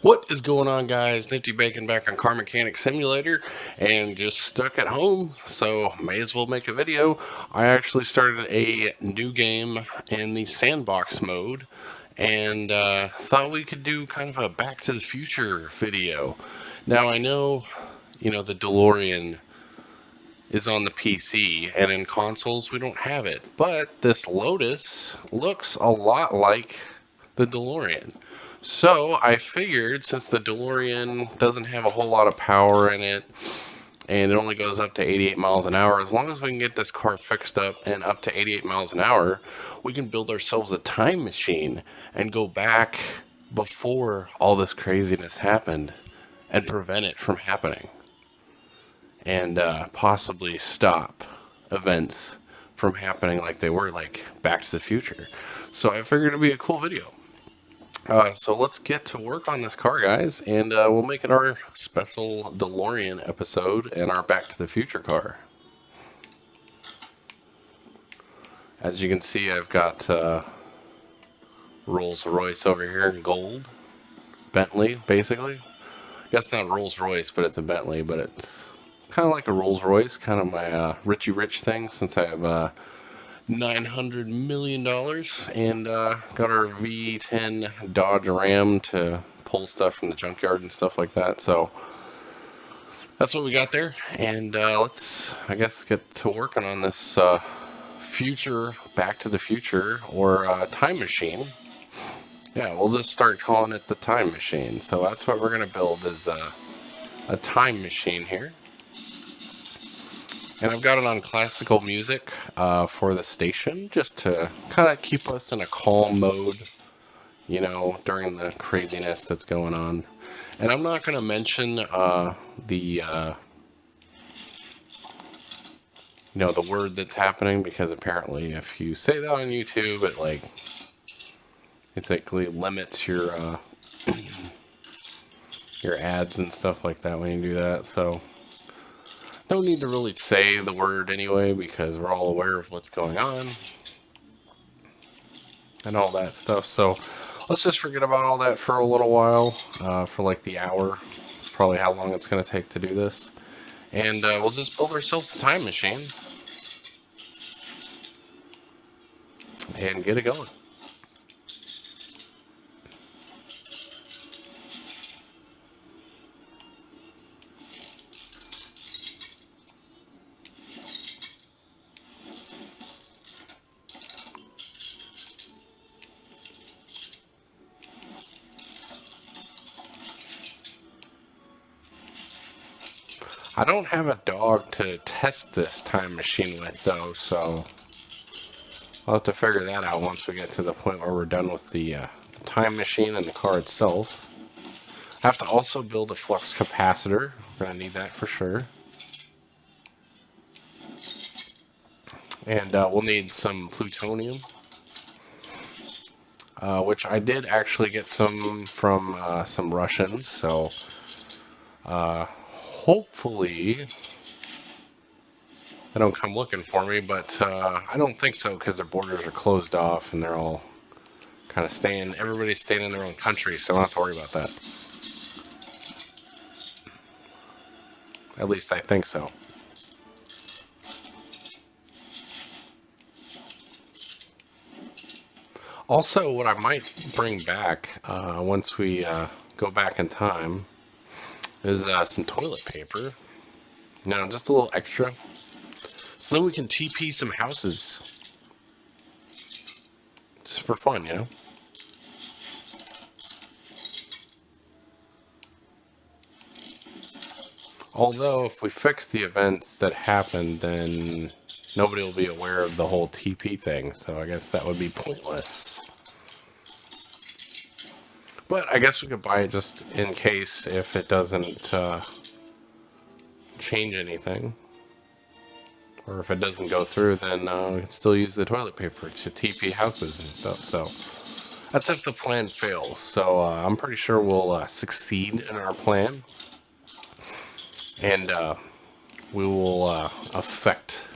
What is going on, guys? NiftyBacon back on Car Mechanic Simulator and just stuck at home, so may as well make a video. I actually started a new game in the sandbox mode and thought we could do kind of a Back to the Future video. Now, I know, the DeLorean is on the PC, and in consoles we don't have it, but this Lotus looks a lot like the DeLorean. So I figured, since the DeLorean doesn't have a whole lot of power in it, and it only goes up to 88 miles an hour, as long as we can get this car fixed up and up to 88 miles an hour, we can build ourselves a time machine and go back before all this craziness happened and prevent it from happening. And possibly stop events from happening like they were, like Back to the Future. So I figured it'd be a cool video. So let's get to work on this car, guys, and we'll make it our special DeLorean episode and our Back to the Future car. As you can see, I've got Rolls-Royce over here in gold. Bentley, basically. I guess not Rolls-Royce, but it's a Bentley, but it's kind of like a Rolls-Royce, kind of my Richie Rich thing, since I have $900 million, and got our V10 Dodge Ram to pull stuff from the junkyard and stuff like that. So that's what we got there, and let's, I guess, get to working on this future Back to the Future, or time machine. Yeah, we'll just start calling it the time machine. So that's what we're gonna build, is a time machine here. And I've got it on classical music for the station, just to kind of keep us in a calm mode, during the craziness that's going on. And I'm not going to mention the word that's happening, because apparently if you say that on YouTube, it basically limits your your ads and stuff like that when you do that. So no need to really say the word anyway, because we're all aware of what's going on and all that stuff. So let's just forget about all that for a little while, for like the hour. It's probably how long it's going to take to do this. And we'll just build ourselves a time machine and get it going. I don't have a dog to test this time machine with, though, so I'll have to figure that out once we get to the point where we're done with the time machine and the car itself. I have to also build a flux capacitor. We're going to need that for sure. And we'll need some plutonium, which I did actually get some from some Russians, so hopefully they don't come looking for me, but I don't think so, because their borders are closed off and they're all kind of everybody's staying in their own country, so I don't have to worry about that. At least I think so. Also, what I might bring back once we go back in time is some toilet paper. Just a little extra. So then we can TP some houses. Just for fun, Although, if we fix the events that happened, then nobody will be aware of the whole TP thing. So I guess that would be pointless. But I guess we could buy it just in case, if it doesn't change anything. Or if it doesn't go through, then we can still use the toilet paper to TP houses and stuff. So that's if the plan fails. So I'm pretty sure we'll succeed in our plan. And we will affect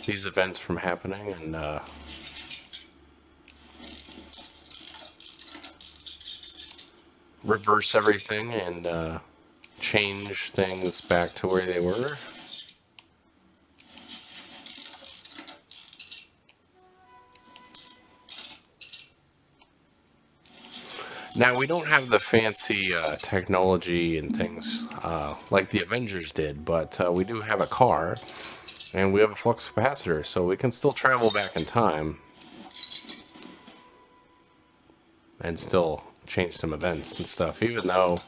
these events from happening, and reverse everything and change things back to where they were. Now, we don't have the fancy technology and things like the Avengers did, but we do have a car, and we have a flux capacitor, so we can still travel back in time and still change some events and stuff, even though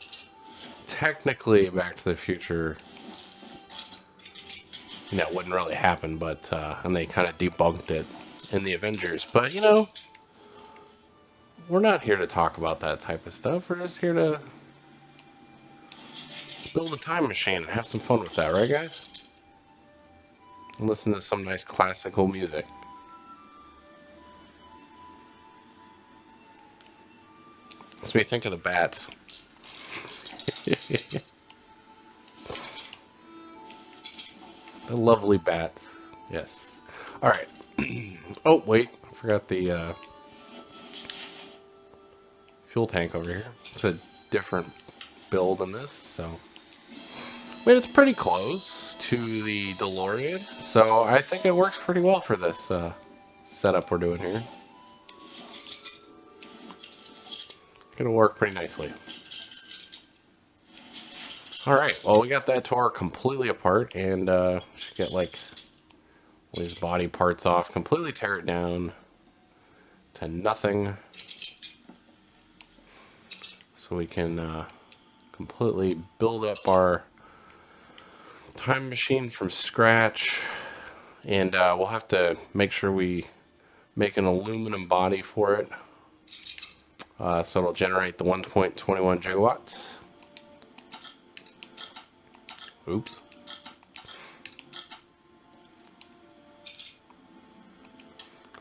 technically Back to the Future, you know, wouldn't really happen, but and they kind of debunked it in the Avengers. But, you know, we're not here to talk about that type of stuff. We're just here to build a time machine and have some fun with that, right, guys? And listen to some nice classical music. Makes me think of the bats. The lovely bats. Yes. Alright. Oh, wait. I forgot the fuel tank over here. It's a different build than this, so. I mean, it's pretty close to the DeLorean, so I think it works pretty well for this setup we're doing here. Gonna work pretty nicely. Alright, well, we got that tore completely apart, and should get like all these body parts off, completely tear it down to nothing, so we can completely build up our time machine from scratch. And we'll have to make sure we make an aluminum body for it, so it'll generate the 1.21 gigawatts. Oops.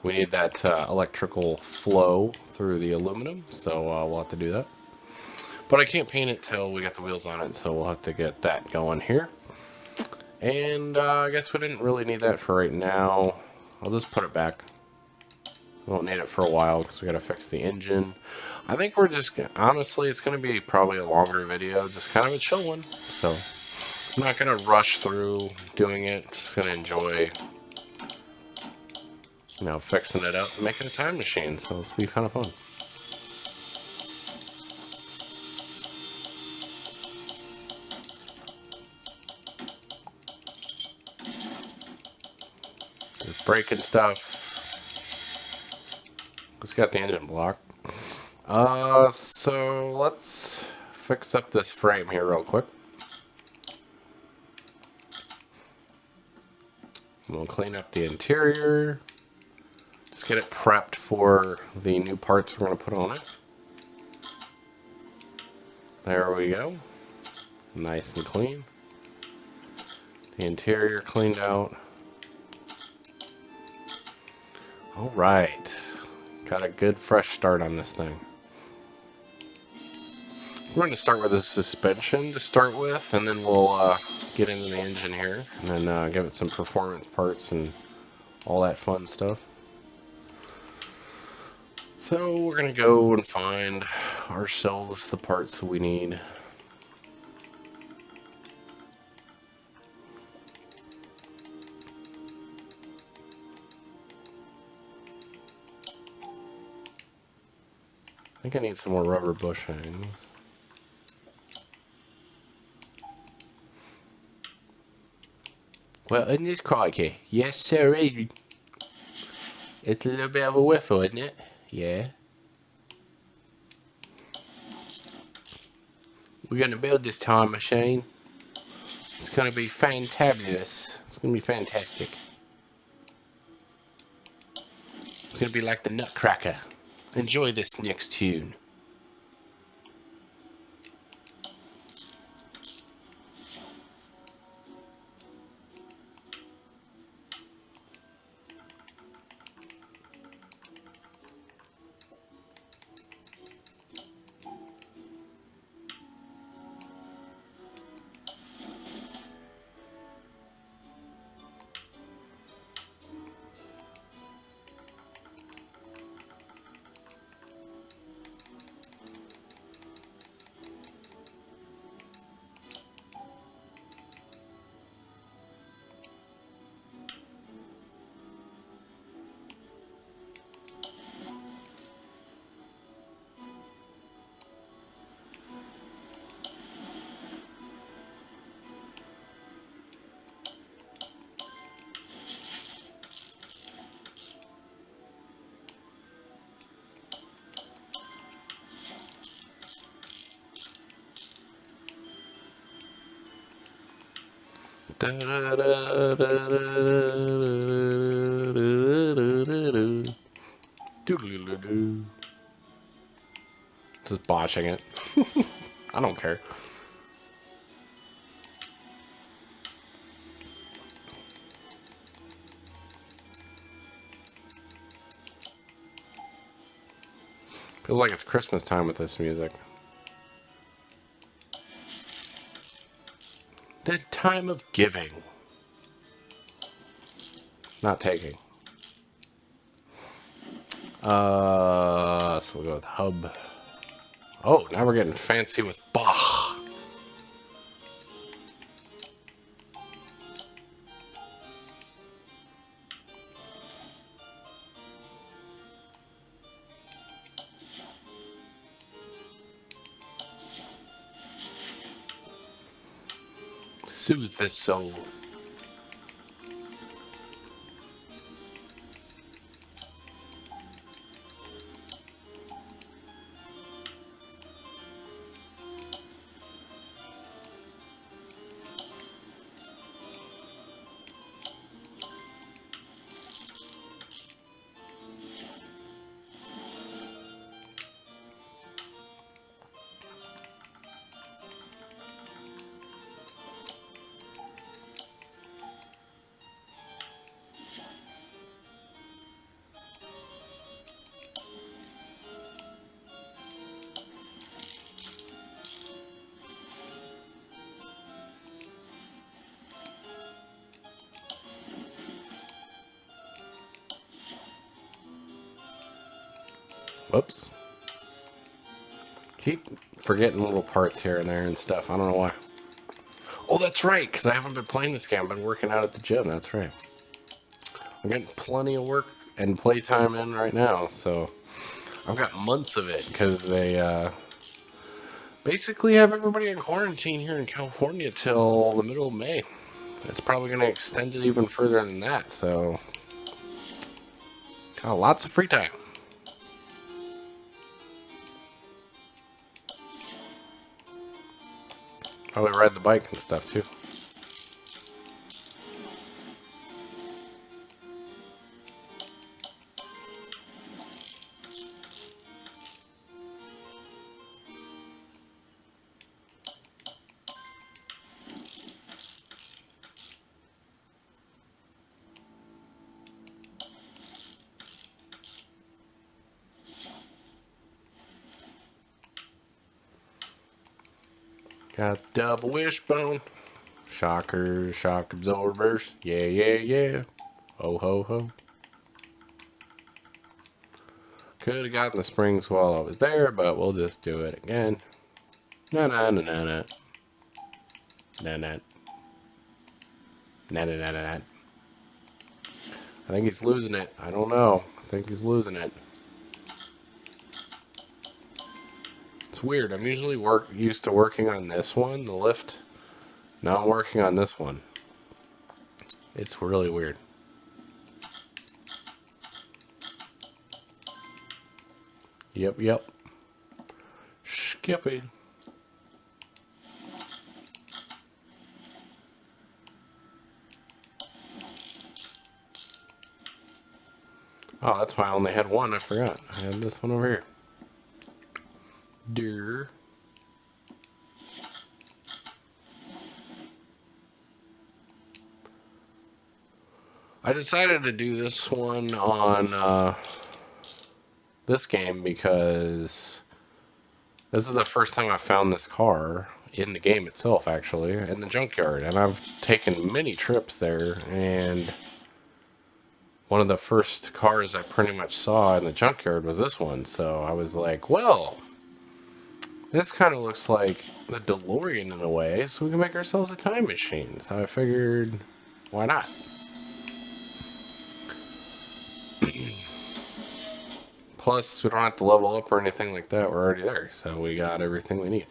We need that electrical flow through the aluminum, so we'll have to do that. But I can't paint it till we got the wheels on it, so we'll have to get that going here. And I guess we didn't really need that for right now. I'll just put it back. We won't need it for a while because we got to fix the engine. I think we're just, honestly, it's going to be probably a longer video, just kind of a chill one. So I'm not going to rush through doing it. Just going to enjoy, you know, fixing it up and making a time machine. So it's be kind of fun. Just breaking stuff. Just got the engine block. So let's fix up this frame here real quick. We'll clean up the interior. Just get it prepped for the new parts we're going to put on it. There we go. Nice and clean. The interior cleaned out. Alright. Got a good fresh start on this thing. We're going to start with a suspension to start with, and then we'll get into the engine here, and then give it some performance parts and all that fun stuff. So we're going to go and find ourselves the parts that we need. I think I need some more rubber bushings. Well, isn't this cocky? Yes, sir. It's a little bit of a whiffle, isn't it? Yeah. We're going to build this time machine. It's going to be fantabulous. It's going to be fantastic. It's going to be like the Nutcracker. Enjoy this next tune. Just botching it. I don't care. Feels like it's Christmas time with this music. The time of giving. Not taking. So we'll go with hub. Oh, now we're getting fancy with Bach. Soothe this soul. Whoops. Keep forgetting little parts here and there and stuff. I don't know why. Oh, that's right, because I haven't been playing this game. I've been working out at the gym. That's right. I'm getting plenty of work and playtime in right now, so I've got months of it because they basically have everybody in quarantine here in California till the middle of May. It's probably going to extend it even further than that, so got lots of free time. Probably ride the bike and stuff too. Got double wishbone. Shockers, shock absorbers. Yeah, yeah, yeah. Ho, ho, ho. Could have gotten the springs while I was there, but we'll just do it again. Na na na na na. Na na. Na na na na na. I think he's losing it. I don't know. I think he's losing it. It's weird. I'm usually used to working on this one, the lift. Now I'm working on this one. It's really weird. Yep, yep. Skipping. Oh, that's why I only had one. I forgot. I had this one over here. Dear. I decided to do this one on this game because this is the first time I found this car in the game itself, actually, in the junkyard. And I've taken many trips there, and one of the first cars I pretty much saw in the junkyard was this one. So I was like, well, this kind of looks like the DeLorean in a way, so we can make ourselves a time machine. So I figured, why not? Plus, we don't have to level up or anything like that. We're already there, so we got everything we need.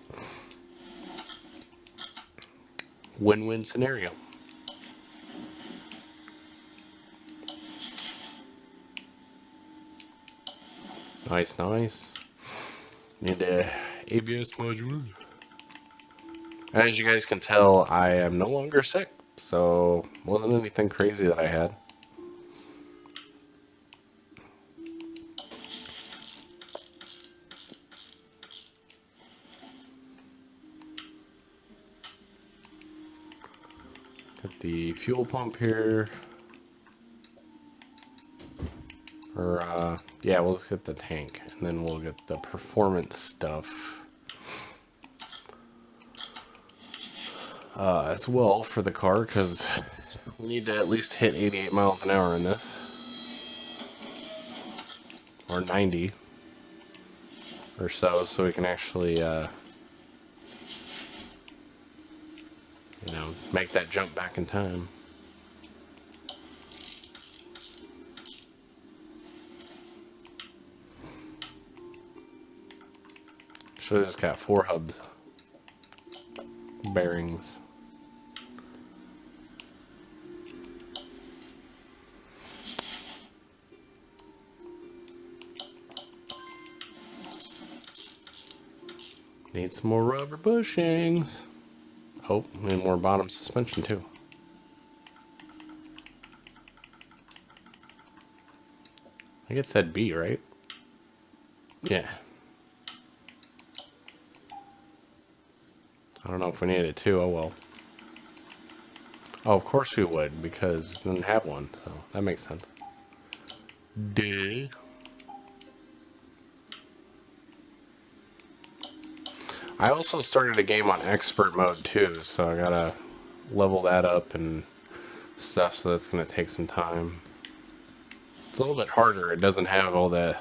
Win-win scenario. Nice, nice. Need the ABS module. As you guys can tell, I am no longer sick, so wasn't anything crazy that I had. Got the fuel pump here. Or, yeah, we'll just get the tank, and then we'll get the performance stuff as well for the car, because we need to at least hit 88 miles an hour in this. Or 90 or so we can actually, you know, make that jump back in time. Should have just got 4 hubs. Bearings. Need some more rubber bushings. Oh, need more bottom suspension too. I think it said B, right? Yeah. I don't know if we needed it too. Oh well. Oh, of course we would, because we didn't have one, so that makes sense. Duh. I also started a game on expert mode too, so I gotta level that up and stuff, so that's gonna take some time. It's a little bit harder. It doesn't have all the,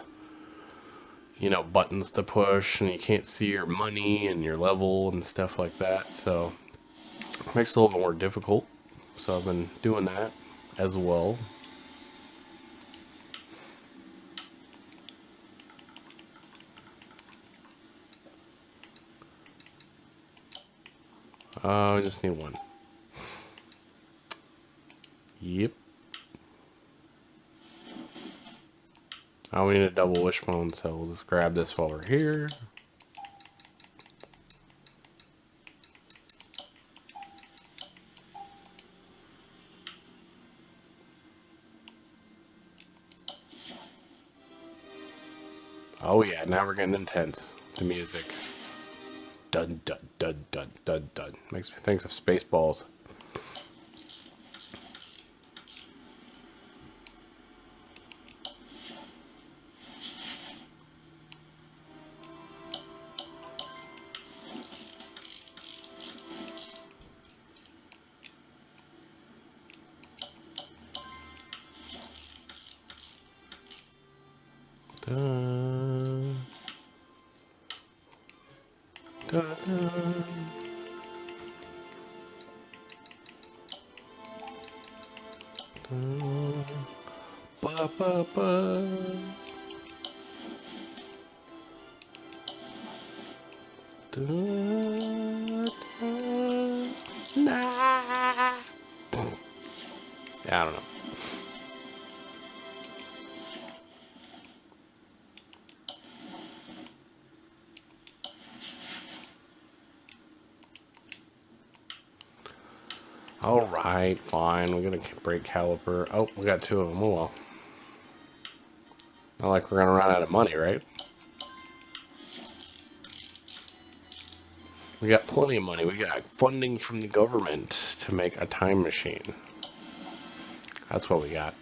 you know, buttons to push, and you can't see your money and your level and stuff like that, so it makes it a little bit more difficult. So I've been doing that as well. I just need one. Yep. We need a double wishbone, so we'll just grab this while we're here. Oh yeah, now we're getting intense. The music. Dun dun dun dun dun dun. Makes me think of Spaceballs. Dun, dun, dun. Dun, ba, ba, ba. Dun, dun, nah. Yeah, I don't know. Alright, fine. We're gonna break caliper. Oh, we got 2 of them. Oh well. Not like we're gonna run out of money, right? We got plenty of money. We got funding from the government to make a time machine. That's what we got.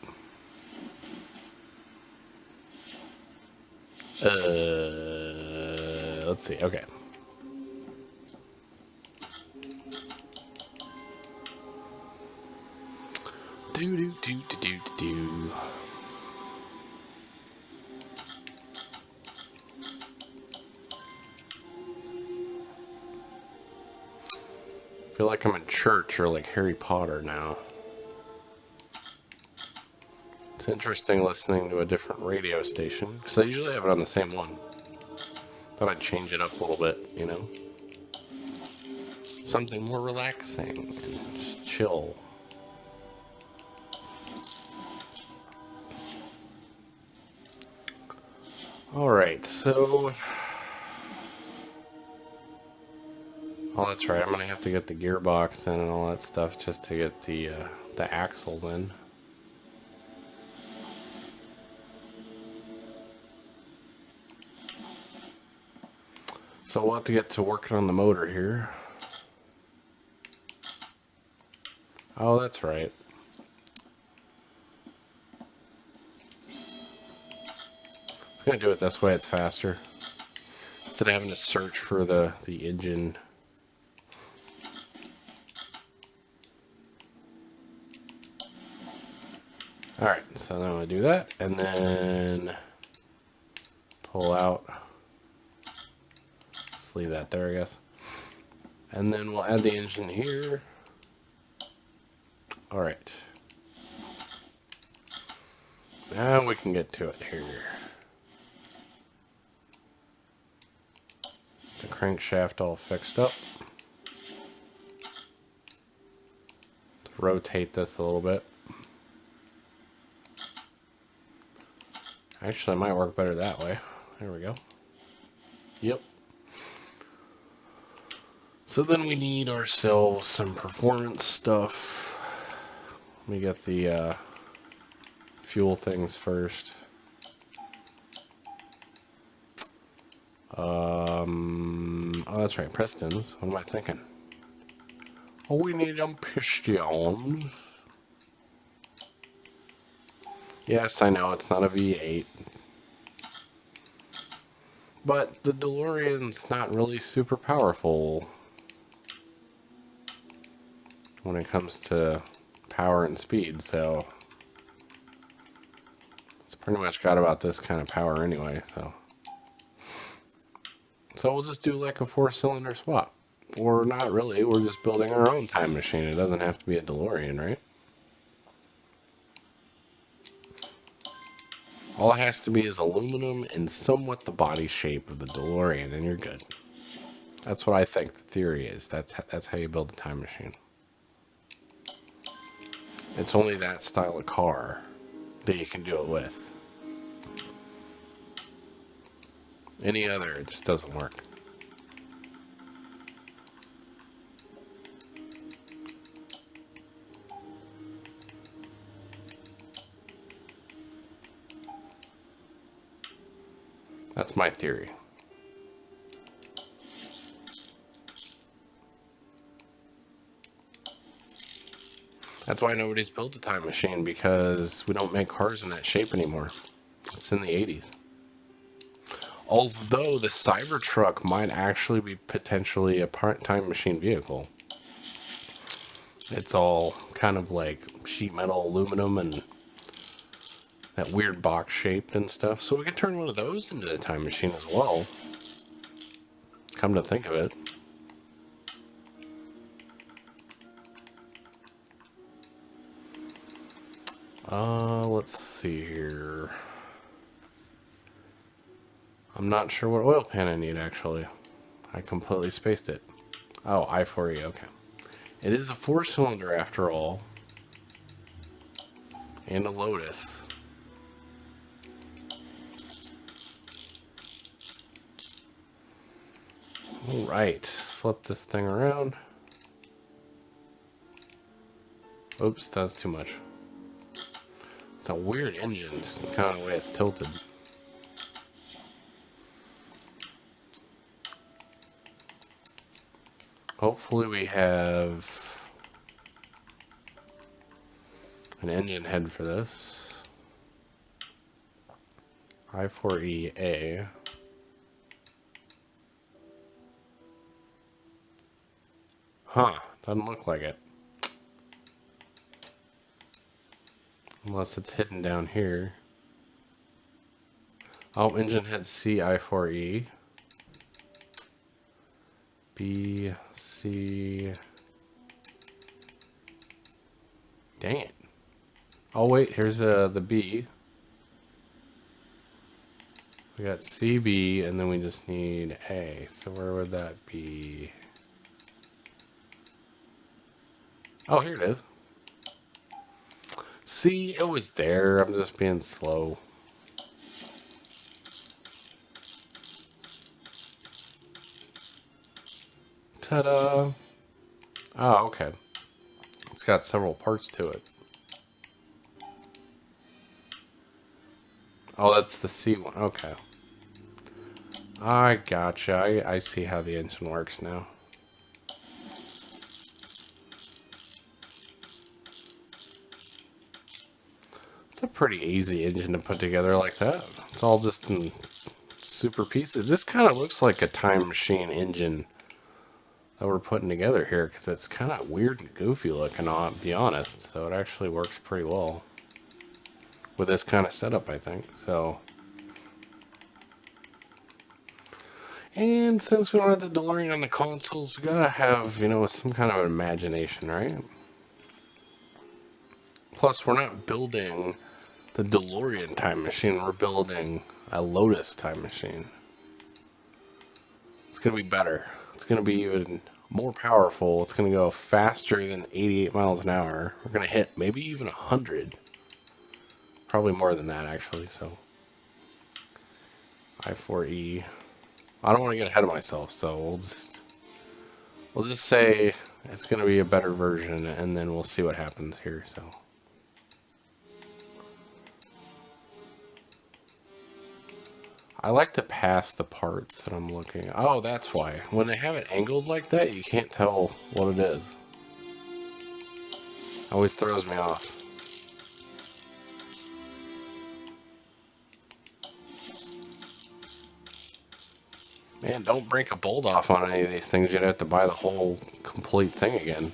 Let's see. Okay. Do do do do do do. I feel like I'm in church or like Harry Potter now. It's interesting listening to a different radio station, because I usually have it on the same one. Thought I'd change it up a little bit, you know? Something more relaxing and just chill. Alright, so Oh, that's right. I'm going to have to get the gearbox in and all that stuff just to get the axles in. So we'll have to get to working on the motor here. Oh, that's right. I'm going to do it this way. It's faster. Instead of having to search for the engine. Alright, so then we'll do that. And then pull out. Just leave that there, I guess. And then we'll add the engine here. Alright. Now we can get to it here. The crankshaft all fixed up. Rotate this a little bit. Actually, it might work better that way. There we go. Yep. So then we need ourselves some performance stuff. Let me get the fuel things first. Oh, that's right, pistons. What am I thinking? Oh, we need them pistons. Yes, I know, it's not a V8. But the DeLorean's not really super powerful when it comes to power and speed, so it's pretty much got about this kind of power anyway, so we'll just do like a 4-cylinder swap. Or not really, we're just building our own time machine. It doesn't have to be a DeLorean, right? All it has to be is aluminum and somewhat the body shape of the DeLorean, and you're good. That's what I think the theory is. That's how you build a time machine. It's only that style of car that you can do it with. Any other, it just doesn't work. That's my theory. That's why nobody's built a time machine, because we don't make cars in that shape anymore. It's in the 80s. Although the Cybertruck might actually be potentially a time machine vehicle. It's all kind of like sheet metal, aluminum, and that weird box shape and stuff. So we could turn one of those into a time machine as well. Come to think of it. Let's see here. I'm not sure what oil pan I need, actually. I completely spaced it. Oh, I4E, okay. It is a 4-cylinder after all. And a Lotus. Alright, flip this thing around. Oops, that's too much. It's a weird engine, just kind of the way it's tilted. Hopefully we have an engine head for this. I4EA. Huh, doesn't look like it. Unless it's hidden down here. Oh, engine head C, I4E. B, C. Dang it. Oh, wait, here's the B. We got CB, and then we just need A. So where would that be? Oh, here it is. See, it was there. I'm just being slow. Ta-da! Oh, okay. It's got several parts to it. Oh, that's the C one. Okay. I gotcha. I see how the engine works now. It's a pretty easy engine to put together like that. It's all just in super pieces. This kind of looks like a time machine engine that we're putting together here, because it's kind of weird and goofy looking, to be honest. So it actually works pretty well with this kind of setup, I think. So, and since we don't have the DeLorean on the consoles, we gotta have, you know, some kind of imagination, right? Plus, we're not building the DeLorean time machine, we're building a Lotus time machine. It's gonna be better. It's gonna be even more powerful. It's gonna go faster than 88 miles an hour. We're gonna hit maybe even 100. Probably more than that, actually. So I4E. I don't want to get ahead of myself, so we'll just say it's gonna be a better version, and then we'll see what happens here. So. I like to pass the parts that I'm looking at. Oh, that's why. When they have it angled like that, you can't tell what it is. Always throws me off. Man, don't break a bolt off on any of these things. You'd have to buy the whole complete thing again.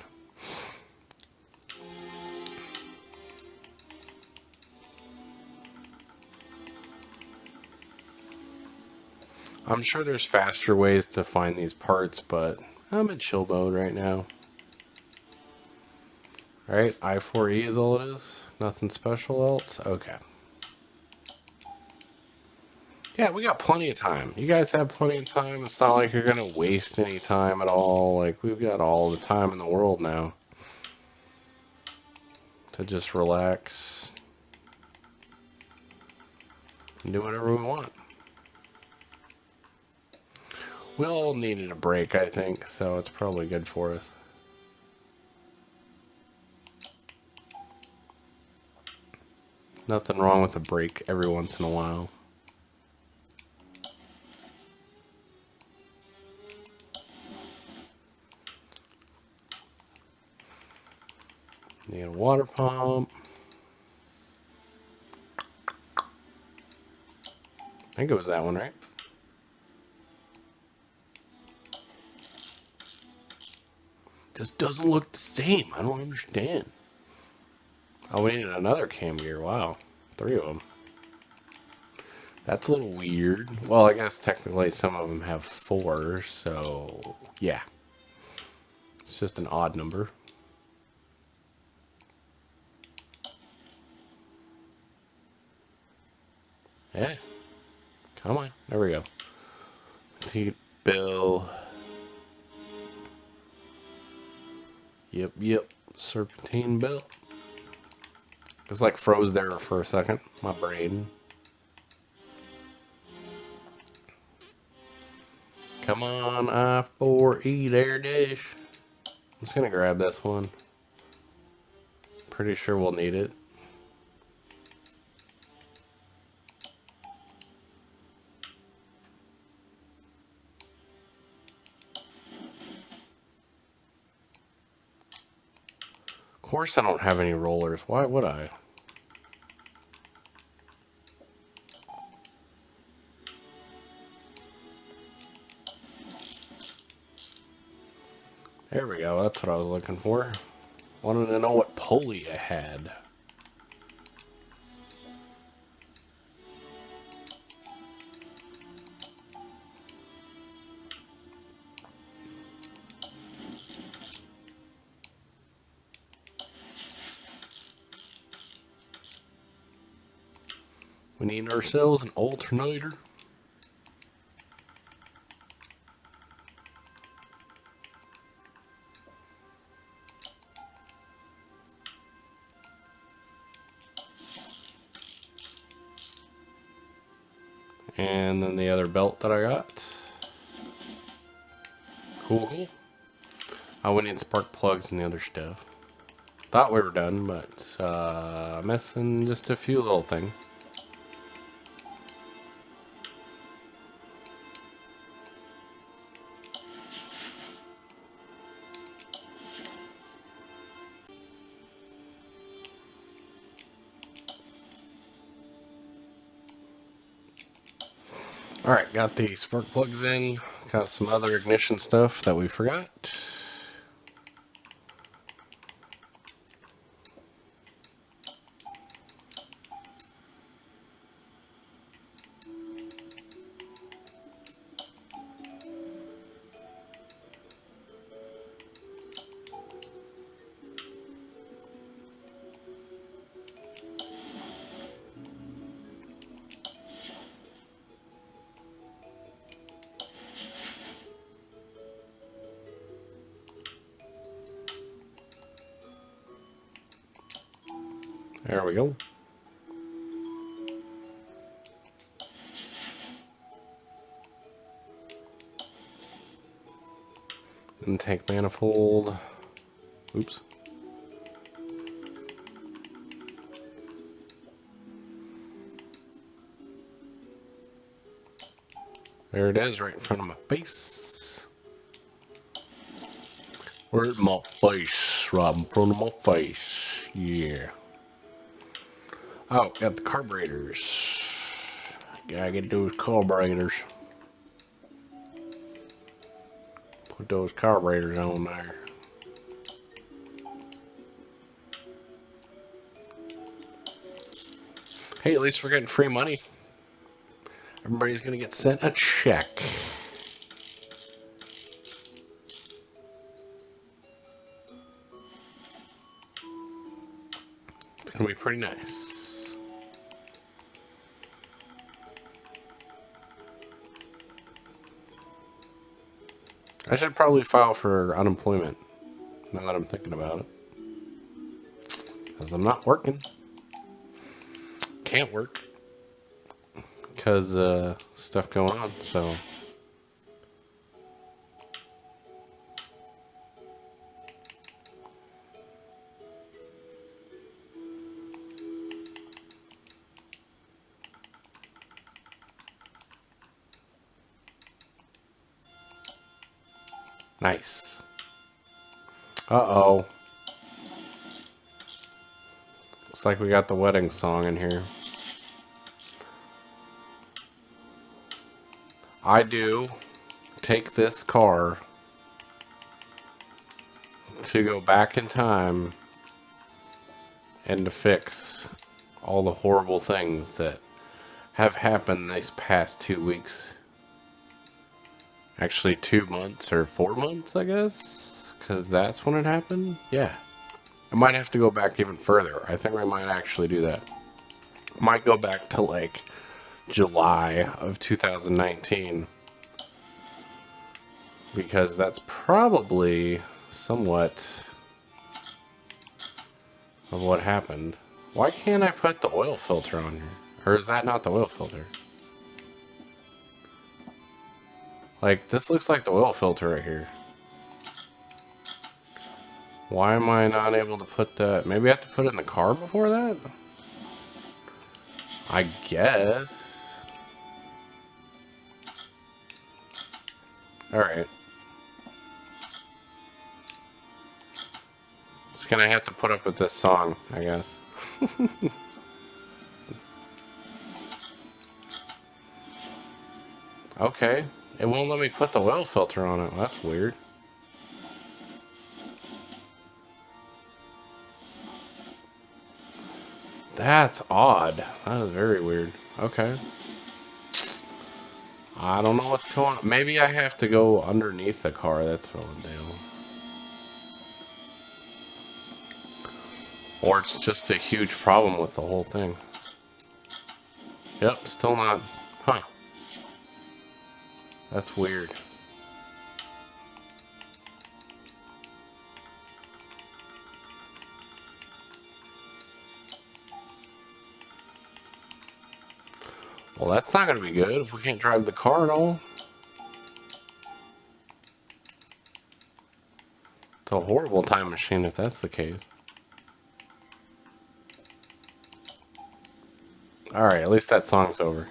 I'm sure there's faster ways to find these parts, but I'm in chill mode right now. Alright, I4E is all it is? Nothing special else? Okay. Yeah, we got plenty of time. You guys have plenty of time. It's not like you're going to waste any time at all. Like, we've got all the time in the world now to just relax and do whatever we want. We all needed a break, I think, so it's probably good for us. Nothing wrong with a break every once in a while. Need a water pump. I think it was that one, right? Just doesn't look the same. I don't understand. Oh, we needed another cam gear. Wow. 3 of them. That's a little weird. Well, I guess technically some of them have 4, so yeah. It's just an odd number. Yeah. Come on. There we go. Bill. Yep. Serpentine belt. Just like froze there for a second. My brain. Come on, I4E there, dish. I'm just gonna grab this one. Pretty sure we'll need it. Of course I don't have any rollers. Why would I? There we go. That's what I was looking for. Wanted to know what pulley I had. We need ourselves an alternator. And then the other belt that I got. Cool. Oh, we need spark plugs and the other stuff. Thought we were done, but missing just a few little things. Alright, got the spark plugs in. Got some other ignition stuff that we forgot. There we go. Intake manifold. Oops. There it is, right in front of my face. Where's my face? Right in front of my face. Yeah. Oh, got the carburetors. Gotta get those carburetors. Put those carburetors on there. Hey, at least we're getting free money. Everybody's gonna get sent a check. It's gonna be pretty nice. I should probably file for unemployment, now that I'm thinking about it. Because I'm not working. Can't work. Because stuff going on, so. Nice. Uh-oh. Looks like we got the wedding song in here. I do take this car to go back in time and to fix all the horrible things that have happened these past 2 weeks. Actually 2 months or 4 months, I guess, because that's when it happened. Yeah, I might have to go back even further. I think I might actually do that. Might go back to like July of 2019, because that's probably somewhat of what happened. Why can't I put the oil filter on here? Or is that not the oil filter? Like, this looks like the oil filter right here. Why am I not able to put that? Maybe I have to put it in the car before that? I guess. Alright. Just gonna have to put up with this song, I guess. Okay. It won't let me put the oil filter on it. That's weird. That's odd. That is very weird. Okay. I don't know what's going on. Maybe I have to go underneath the car. That's what I'm doing. Or it's just a huge problem with the whole thing. Yep, still not. Huh. That's weird. Well, that's not going to be good if we can't drive the car at all. It's a horrible time machine if that's the case. Alright, at least that song's over.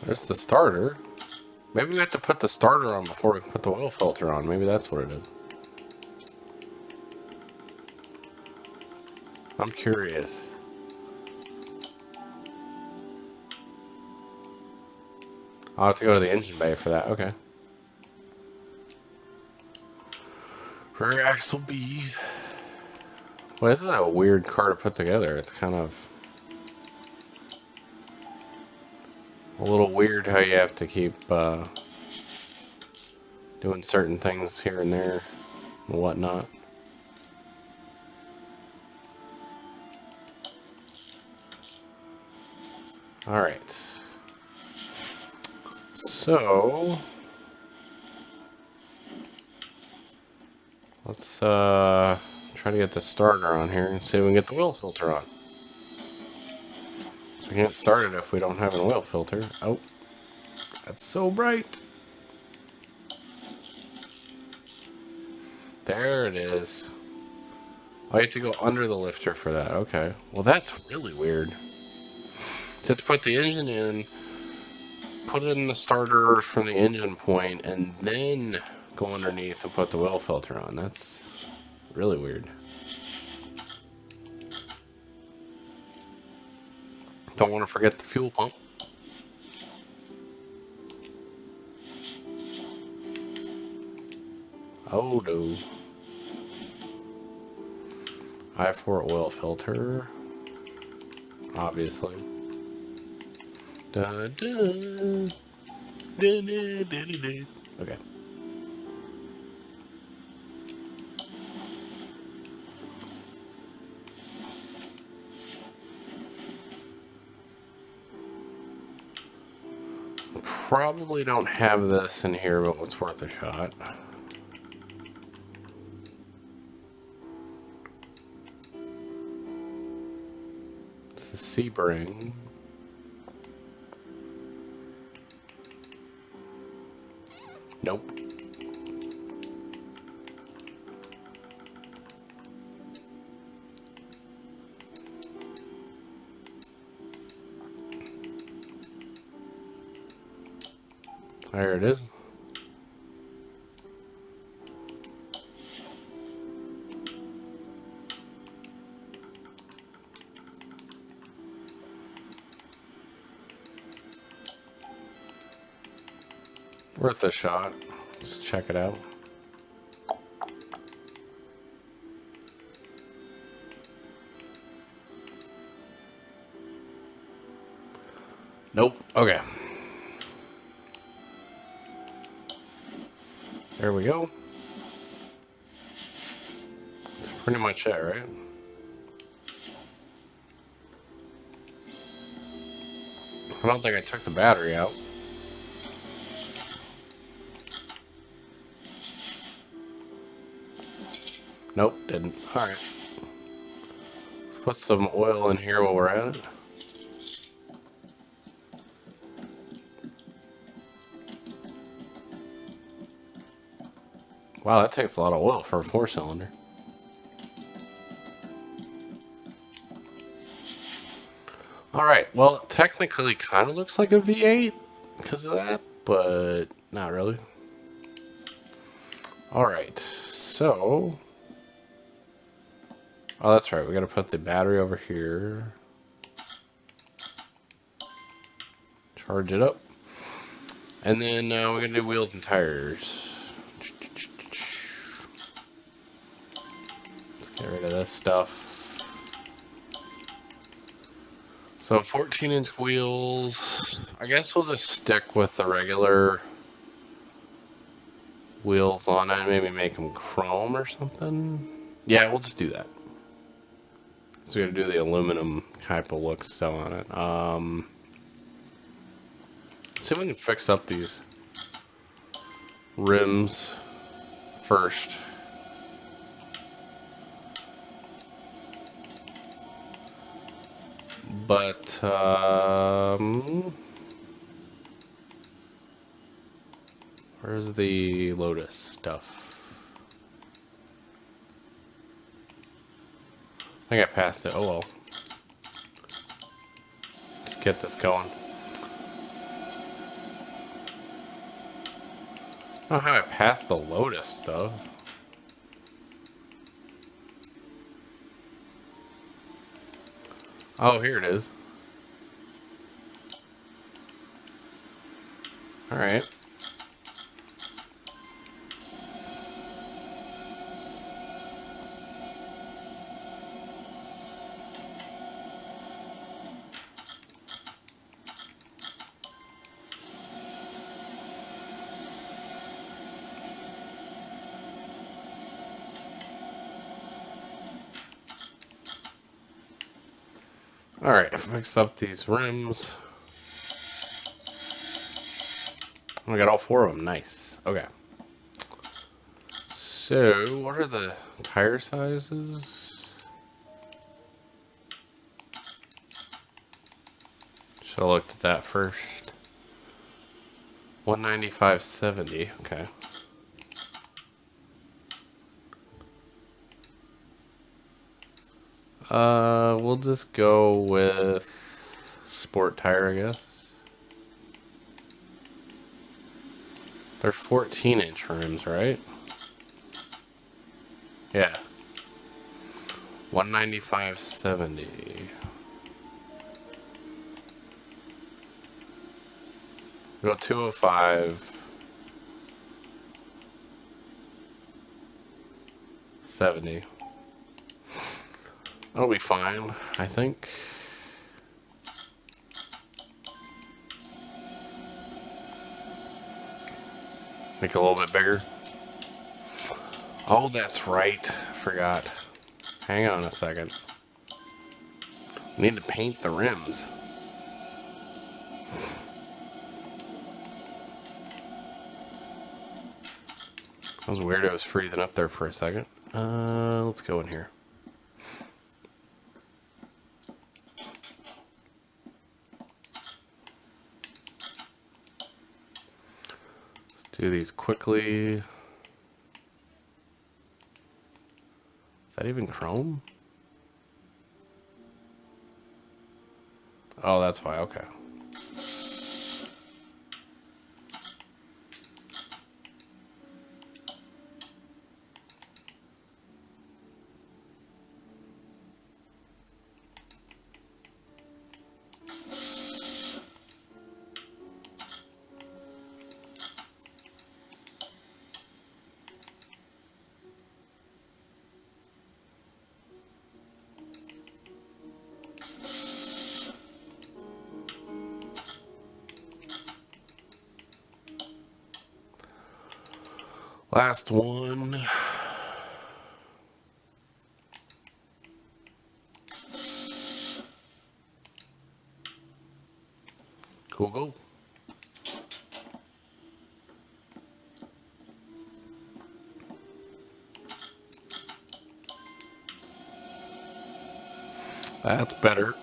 There's the starter. Maybe we have to put the starter on before we put the oil filter on. Maybe that's what it is. I'm curious. I'll have to go to the engine bay for that. Okay. Rear axle B. Well, this is a weird car to put together. It's kind of a little weird how you have to keep doing certain things here and there and whatnot. Alright. So let's try to get the starter on here and see if we can get the oil filter on. So we can't start it if we don't have an oil filter. Oh, that's so bright. There it is. I have to go under the lifter for that. Okay. Well, that's really weird. To have to put the engine in, put it in the starter from the engine point, and then go underneath and put the oil filter on. That's really weird. Don't want to forget the fuel pump. Oh no. I-4 oil filter. Obviously. Dun, dun. Dun, dun, dun, dun, dun. Okay. Probably don't have this in here, but it's worth a shot. It's the Sebring. Nope. There it is. Worth a shot. Let's check it out. Nope. Okay. There we go. That's pretty much it, right? I don't think I took the battery out. Nope, didn't. Alright. Let's put some oil in here while we're at it. Wow, that takes a lot of oil for a 4-cylinder. Alright, well, it technically kind of looks like a V8 because of that, but not really. Alright, so... Oh, that's right, we gotta put the battery over here. Charge it up. And then we're gonna do wheels and tires. Get rid of this stuff. So 14-inch wheels. I guess we'll just stick with the regular wheels on it. Maybe make them chrome or something. Yeah, we'll just do that. So we gotta do the aluminum type of look still on it. See if we can fix up these rims first. But where's the Lotus stuff? I think I passed it. Oh well. Let's get this going. I don't know how I passed the Lotus stuff. Oh, here it is. Alright. Alright, fix up these rims. We got all four of them. Nice. Okay. So, what are the tire sizes? Should have looked at that first. 195/70. Okay. We'll just go with sport tire, I guess. They're 14-inch rims, right? Yeah. 195/70. Go 205/70. That'll be fine, I think. Make it a little bit bigger. Oh, that's right. Forgot. Hang on a second. We need to paint the rims. That was weird. It was freezing up there for a second. Let's go in here. Do these quickly. Is that even chrome? Oh, that's why. Okay. Last one. Cool, go. That's better.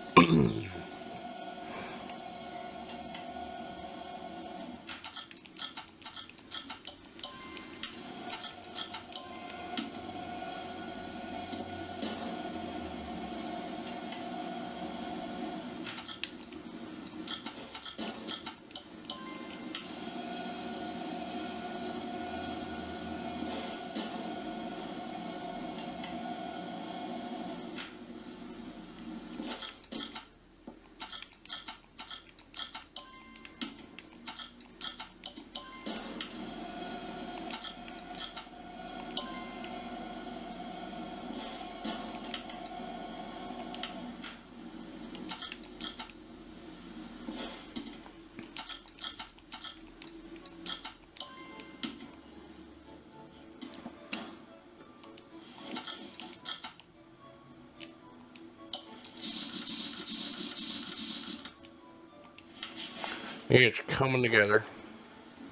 It's coming together.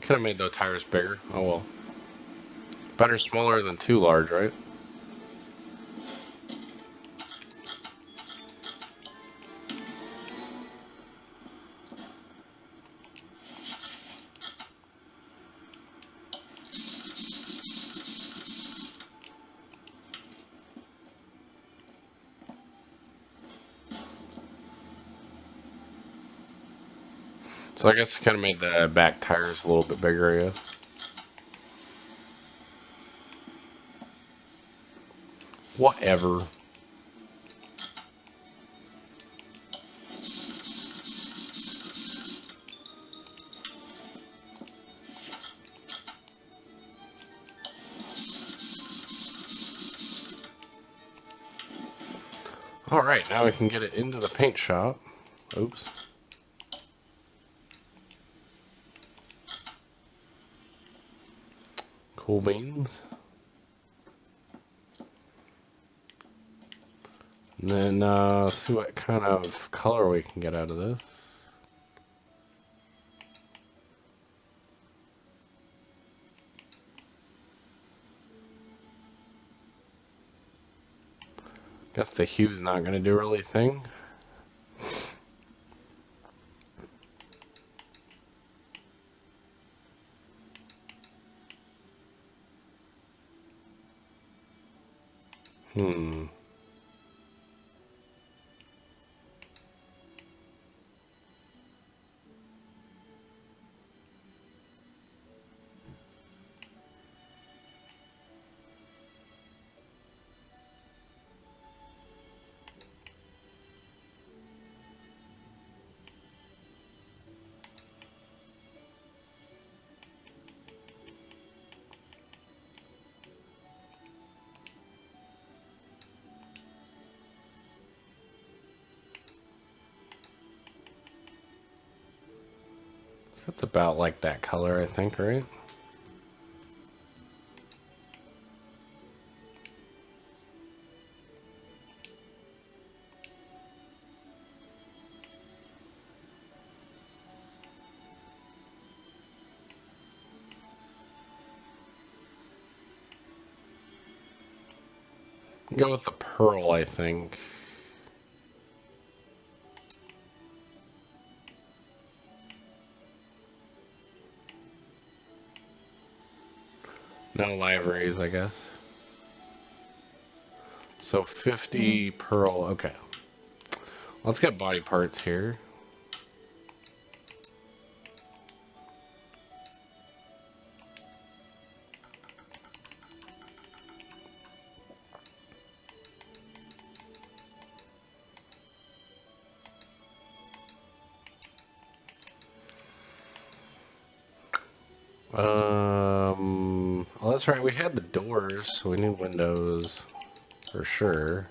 Could have made those tires bigger. Oh well. Better smaller than too large, right? So I guess I kind of made the back tires a little bit bigger, I guess. Whatever. Alright, now we can get it into the paint shop. Oops. Cool beans. And then see what kind of color we can get out of this. Guess the hue's not going to do really thing. So that's about like that color, I think, right? Go with the pearl, I think. No liveries, I guess. So 50 pearl, okay. Let's get body parts here. Well, that's right, we had the doors, so we need windows for sure.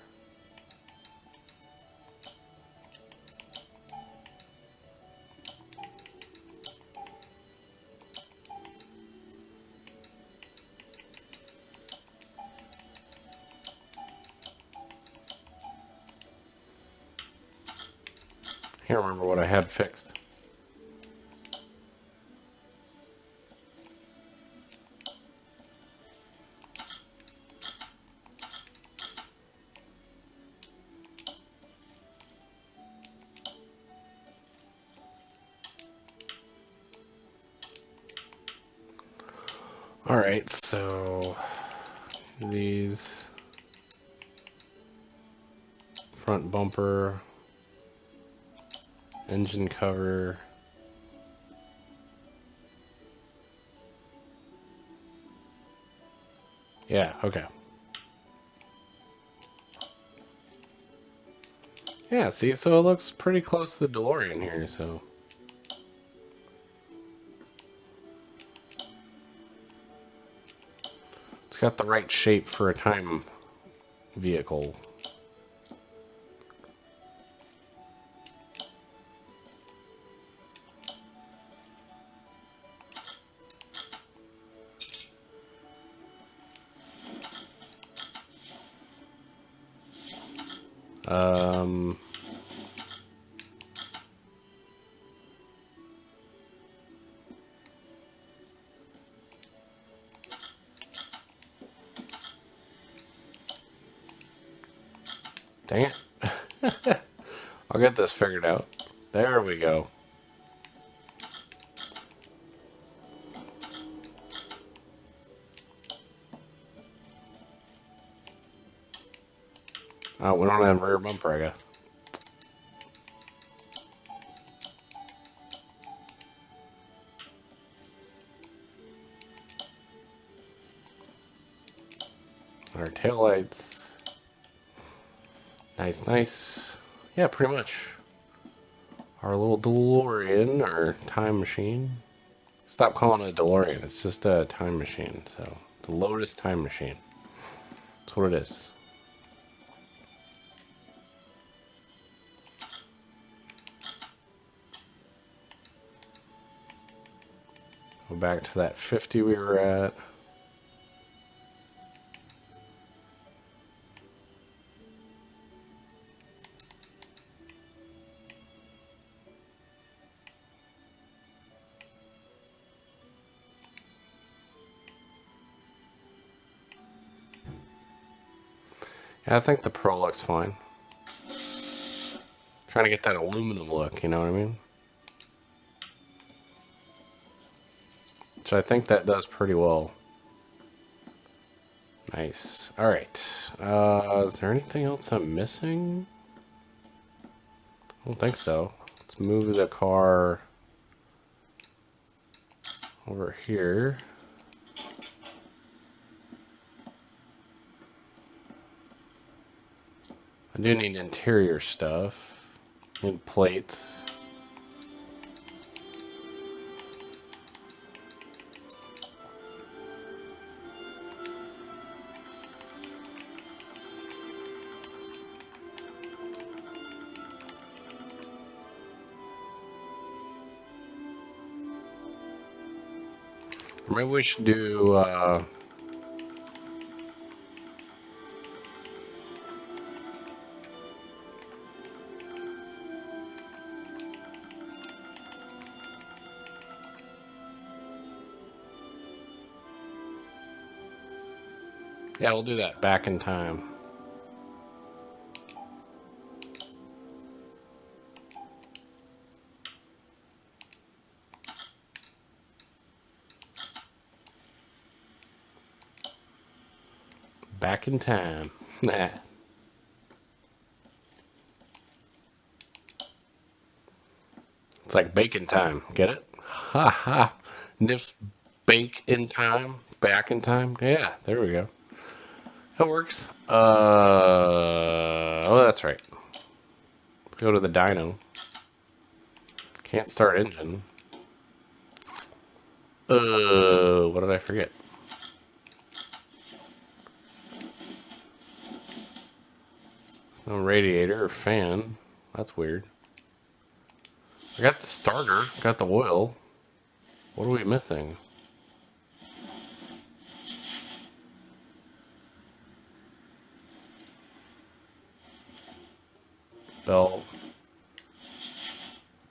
Can't remember what I had fixed. Alright, so these front bumper, engine cover, yeah, okay. Yeah, see, so it looks pretty close to the DeLorean here, so. It's got the right shape for a time vehicle. Dang it. I'll get this figured out. There we go. Oh, we don't have a rear bumper, I guess. Our taillights. Nice, nice. Yeah, pretty much. Our little DeLorean, our time machine. Stop calling it a DeLorean. It's just a time machine. So, the Lotus time machine. That's what it is. Go back to that 50 we were at. Yeah, I think the Pro looks fine. Trying to get that aluminum look, you know what I mean? Which I think that does pretty well. Nice. Alright. Is there anything else I'm missing? I don't think so. Let's move the car over here. I do need interior stuff. Need plates. Maybe we should do yeah, we'll do that. Back in time. Back in time. Nah. It's like bacon time. Get it? Ha ha. Bake in time. Back in time. Yeah, there we go. That works. Oh, that's right. Let's go to the dyno. Can't start engine. What did I forget? No radiator or fan. That's weird. I got the starter. Got the oil. What are we missing? Belt.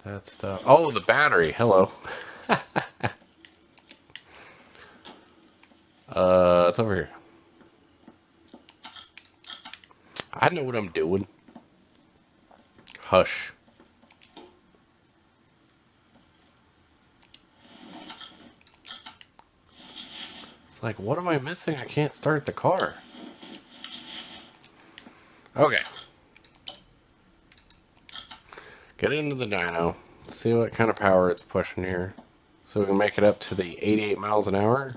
That stuff. Oh, the battery. Hello. It's over here. I know what I'm doing. Hush. It's like, what am I missing? I can't start the car. Okay. Get into the dyno. See what kind of power it's pushing here. So we can make it up to the 88 miles an hour.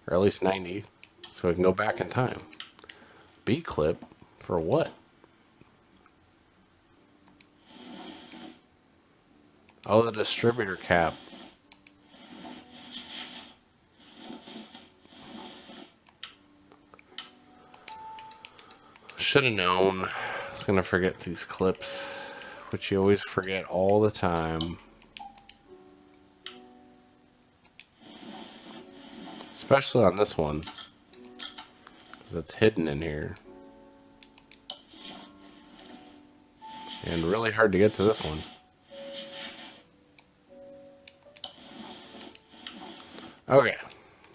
Or at least 90. So we can go back in time. B-clip? For what? Oh, the distributor cap. Should have known. I was going to forget these clips. Which you always forget all the time. Especially on this one. Because it's hidden in here. And really hard to get to this one. Okay.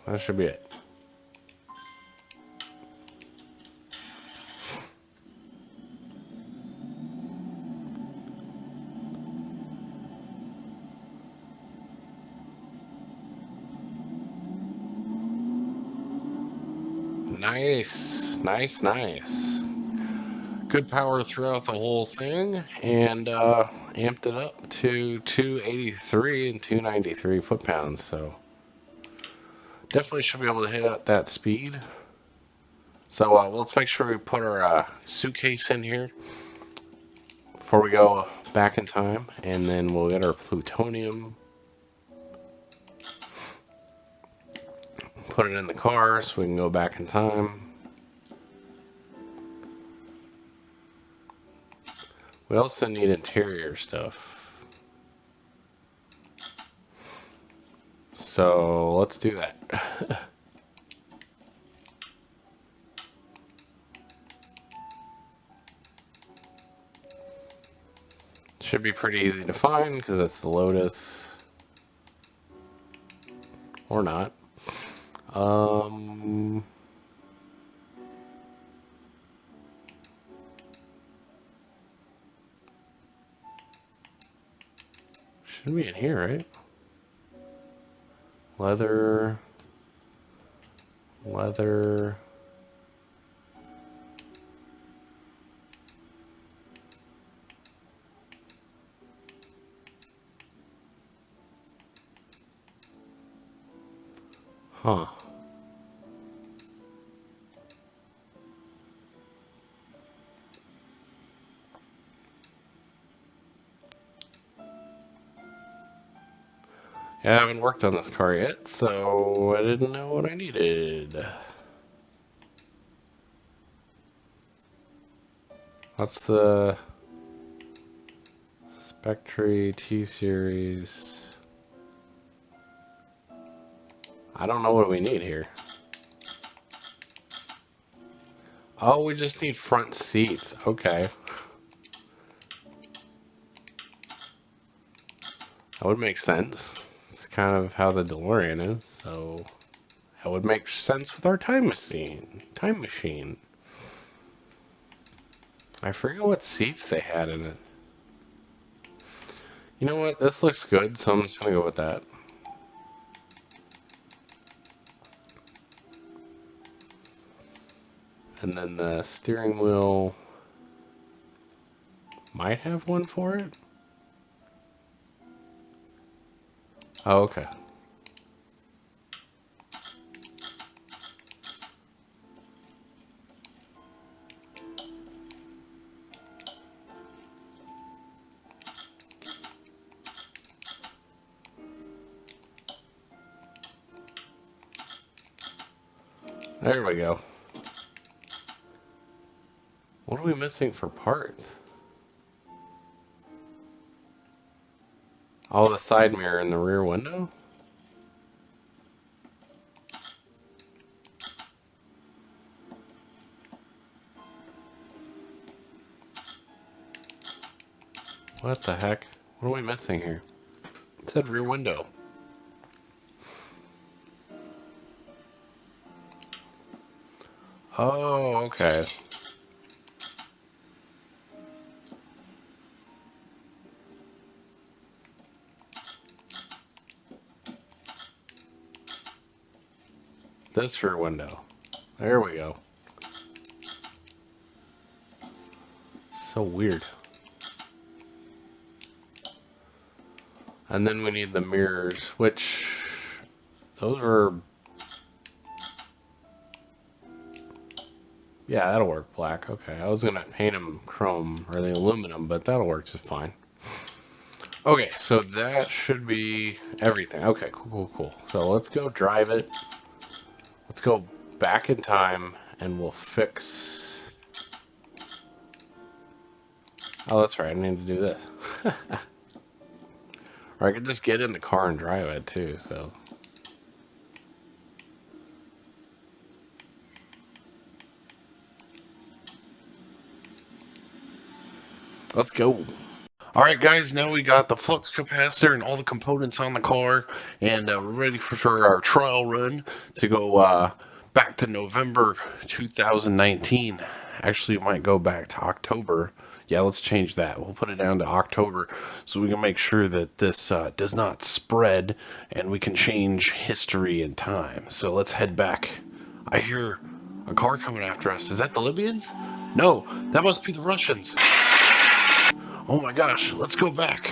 That should be it. Nice, nice, nice. Good power throughout the whole thing, and amped it up to 283 and 293 foot-pounds, so definitely should be able to hit at that speed. So let's make sure we put our suitcase in here before we go back in time, and then we'll get our plutonium, put it in the car so we can go back in time. We also need interior stuff, so let's do that. Should be pretty easy to find because it's the Lotus. Or not. Should be in here, right? Leather. Leather. Huh. Yeah, I haven't worked on this car yet, so I didn't know what I needed. That's the Spectre T-Series. I don't know what we need here. Oh, we just need front seats. Okay. That would make sense. It's kind of how the DeLorean is, so that would make sense with our time machine. I forget what seats they had in it. You know what? This looks good, so I'm just gonna go with that. And then the steering wheel might have one for it. Oh, okay. There we go. What are we missing for parts? Oh, the side mirror in the rear window? What the heck? What are we missing here? It said rear window. Oh, okay. This rear window. There we go. So weird. And then we need the mirrors, which those are... Yeah, that'll work black. Okay, I was gonna paint them chrome or the aluminum, but that'll work just fine. Okay, so that should be everything. Okay, cool. So let's go drive it. Let's go back in time and we'll fix... Oh, that's right, I need to do this. Or I could just get in the car and drive it too, so... Let's go. Alright guys, now we got the flux capacitor and all the components on the car, and we're ready for our trial run to go back to November 2019. Actually, it might go back to October. Yeah, let's change that. We'll put it down to October so we can make sure that this does not spread and we can change history and time. So let's head back. I hear A car coming after us. Is that the Libyans? No, that must be the Russians. Oh my gosh, let's go back.